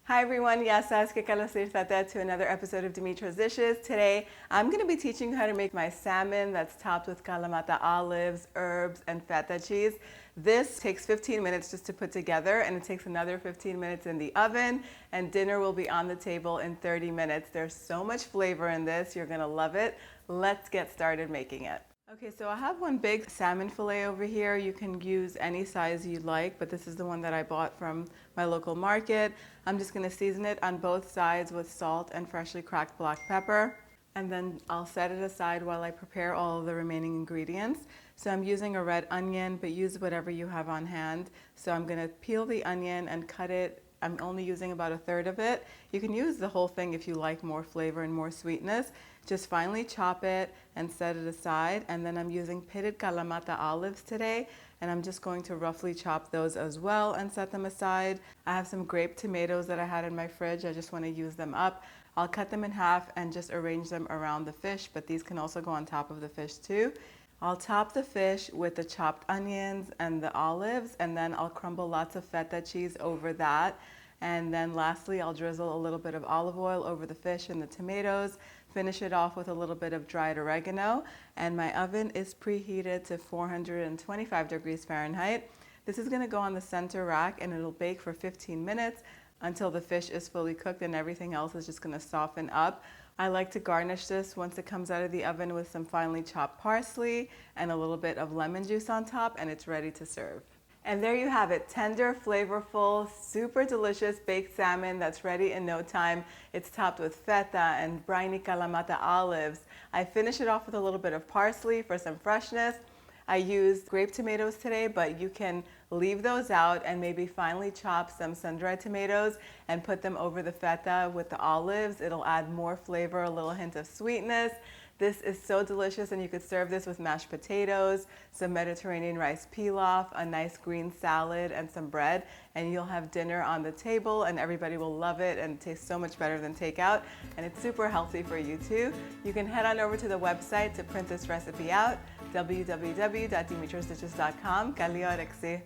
Hi everyone, yes, Feta to another episode of Dimitra's Dishes. Today, I'm going to be teaching you how to make my salmon that's topped with Kalamata olives, herbs, and feta cheese. This takes 15 minutes just to put together, and it takes another 15 minutes in the oven, and dinner will be on the table in 30 minutes. There's so much flavor in this, you're going to love it. Let's get started making it. Okay, so I have one big salmon fillet over here. You can use any size you like, but this is the one that I bought from my local market. I'm just gonna season it on both sides with salt and freshly cracked black pepper. And then I'll set it aside while I prepare all of the remaining ingredients. So I'm using a red onion, but use whatever you have on hand. So I'm gonna peel the onion and cut it. I'm only using about a third of it. You can use the whole thing if you like more flavor and more sweetness. Just finely chop it and set it aside. And then I'm using pitted Kalamata olives today. And I'm just going to roughly chop those as well and set them aside. I have some grape tomatoes that I had in my fridge. I just want to use them up. I'll cut them in half and just arrange them around the fish, but these can also go on top of the fish too. I'll top the fish with the chopped onions and the olives, and then I'll crumble lots of feta cheese over that. And then lastly, I'll drizzle a little bit of olive oil over the fish and the tomatoes. Finish it off with a little bit of dried oregano. And my oven is preheated to 425 degrees Fahrenheit. This is gonna go on the center rack and it'll bake for 15 minutes until the fish is fully cooked and everything else is just gonna soften up. I like to garnish this once it comes out of the oven with some finely chopped parsley and a little bit of lemon juice on top, and it's ready to serve. And there you have it, tender, flavorful, super delicious baked salmon that's ready in no time. It's topped with feta and briny Kalamata olives. I finish it off with a little bit of parsley for some freshness. I used grape tomatoes today, but you can leave those out and maybe finely chop some sun-dried tomatoes and put them over the feta with the olives. It'll add more flavor, a little hint of sweetness. This is so delicious, and you could serve this with mashed potatoes, some Mediterranean rice pilaf, a nice green salad, and some bread, and you'll have dinner on the table, and everybody will love it, and it tastes so much better than takeout, and it's super healthy for you too. You can head on over to the website to print this recipe out, www.dimitrasdishes.com. Kalio Alexi.